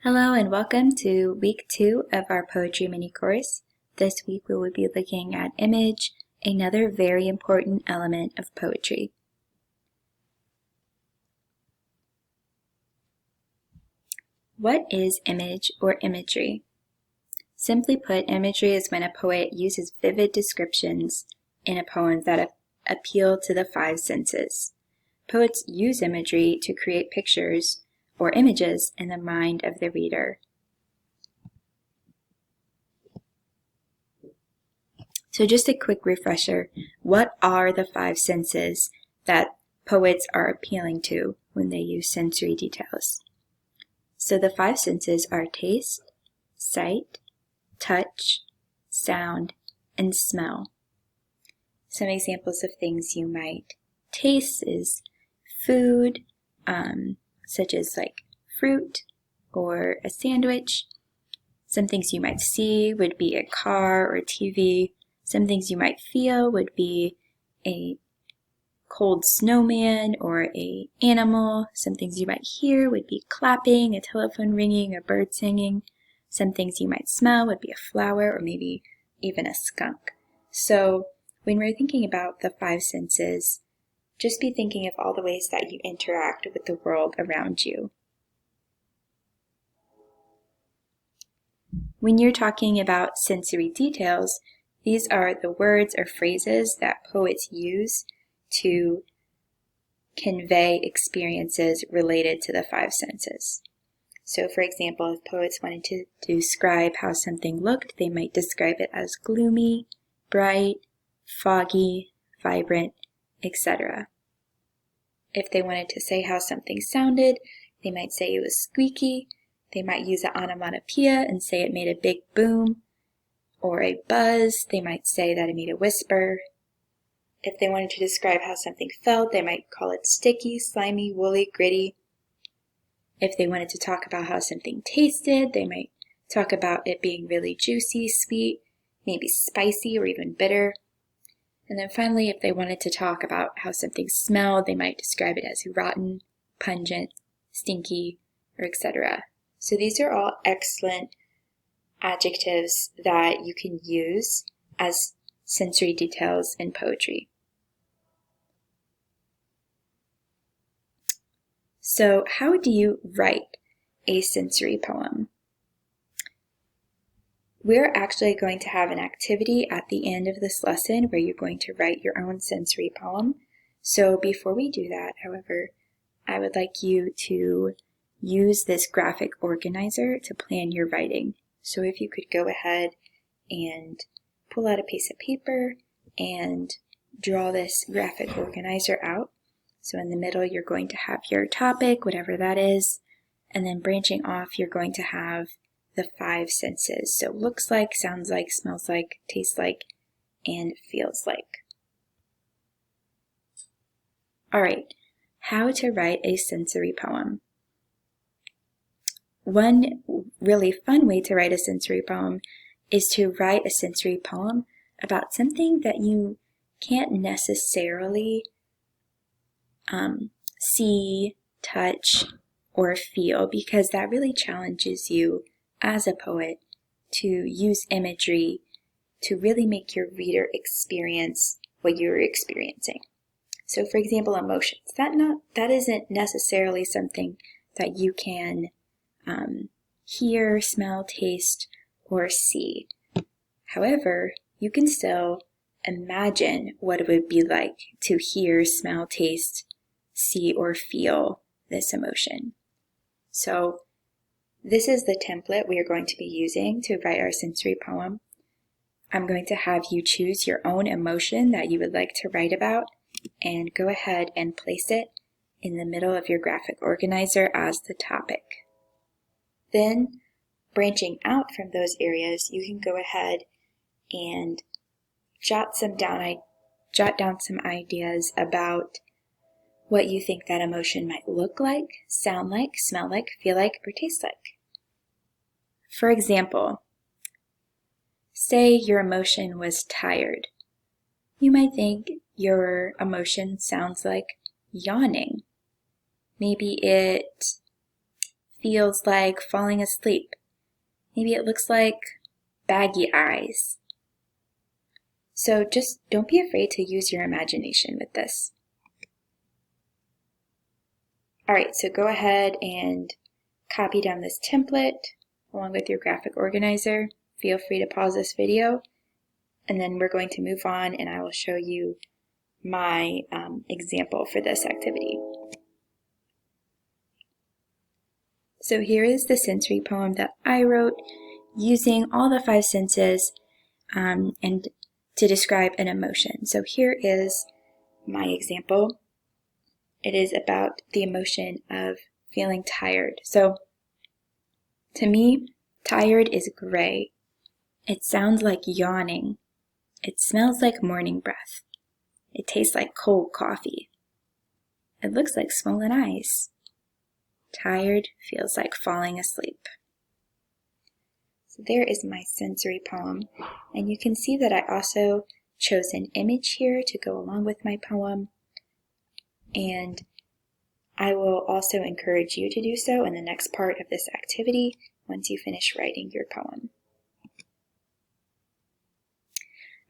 Hello and welcome to week 2 of our poetry mini course. This week we will be looking at image, another very important element of poetry. What is image or imagery? Simply put, imagery is when a poet uses vivid descriptions in a poem that appeal to the five senses. Poets use imagery to create pictures or images in the mind of the reader. So just a quick refresher, what are the five senses that poets are appealing to when they use sensory details? So the five senses are taste, sight, touch, sound, and smell. Some examples of things you might taste is food, such as like fruit or a sandwich. Some things you might see would be a car or a TV. Some things you might feel would be a cold snowman or an animal. Some things you might hear would be clapping, a telephone ringing, a bird singing. Some things you might smell would be a flower or maybe even a skunk. So when we're thinking about the five senses, just be thinking of all the ways that you interact with the world around you. When you're talking about sensory details, these are the words or phrases that poets use to convey experiences related to the five senses. So for example, if poets wanted to describe how something looked, they might describe it as gloomy, bright, foggy, vibrant, etc. If they wanted to say how something sounded, they might say it was squeaky. They might use an onomatopoeia and say it made a big boom. Or a buzz, they might say that it made a whisper. If they wanted to describe how something felt, they might call it sticky, slimy, woolly, gritty. If they wanted to talk about how something tasted, they might talk about it being really juicy, sweet, maybe spicy, or even bitter. And then finally, if they wanted to talk about how something smelled, they might describe it as rotten, pungent, stinky, or etc. So these are all excellent adjectives that you can use as sensory details in poetry. So how do you write a sensory poem? We're actually going to have an activity at the end of this lesson where you're going to write your own sensory poem. So before we do that, however, I would like you to use this graphic organizer to plan your writing. So if you could go ahead and pull out a piece of paper and draw this graphic organizer out. So in the middle, you're going to have your topic, whatever that is, and then branching off, you're going to have the five senses. So looks like, sounds like, smells like, tastes like, and feels like. All right, how to write a sensory poem. One really fun way to write a sensory poem is to write a sensory poem about something that you can't necessarily see, touch, or feel, because that really challenges you as a poet to use imagery to really make your reader experience what you're experiencing. So for example, emotions. That isn't necessarily something that you can hear, smell, taste, or see. However, you can still imagine what it would be like to hear, smell, taste, see, or feel this emotion. So this is the template we are going to be using to write our sensory poem. I'm going to have you choose your own emotion that you would like to write about and go ahead and place it in the middle of your graphic organizer as the topic. Then, branching out from those areas, you can go ahead and jot down some ideas about what you think that emotion might look like, sound like, smell like, feel like, or taste like. For example, say your emotion was tired. You might think your emotion sounds like yawning. Maybe it feels like falling asleep. Maybe it looks like baggy eyes. So just don't be afraid to use your imagination with this. All right, so go ahead and copy down this template along with your graphic organizer. Feel free to pause this video, and then we're going to move on and I will show you my example for this activity. So here is the sensory poem that I wrote using all the 5 senses and to describe an emotion. So here is my example. It is about the emotion of feeling tired. So to me, tired is gray. It sounds like yawning. It smells like morning breath. It tastes like cold coffee. It looks like swollen eyes. Tired feels like falling asleep. So there is my sensory poem, and you can see that I also chose an image here to go along with my poem, and I will also encourage you to do so in the next part of this activity once you finish writing your poem.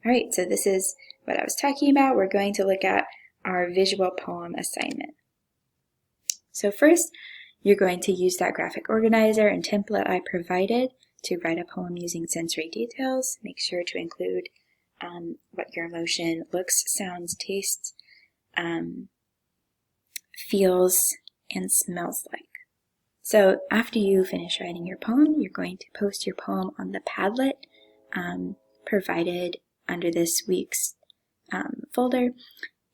All right, so this is what I was talking about. We're going to look at our visual poem assignment. So first, you're going to use that graphic organizer and template I provided to write a poem using sensory details. Make sure to include what your emotion looks, sounds, tastes, feels, and smells like. So after you finish writing your poem, you're going to post your poem on the Padlet provided under this week's folder.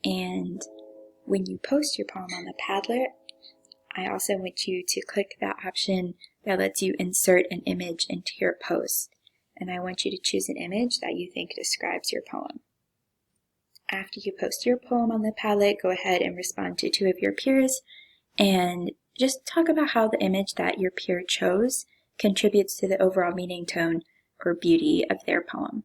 And when you post your poem on the Padlet, I also want you to click that option that lets you insert an image into your post. And I want you to choose an image that you think describes your poem. After you post your poem on the Padlet, go ahead and respond to 2 of your peers and just talk about how the image that your peer chose contributes to the overall meaning, tone, or beauty of their poem.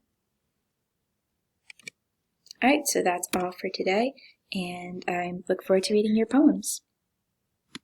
All right, so that's all for today, and I look forward to reading your poems.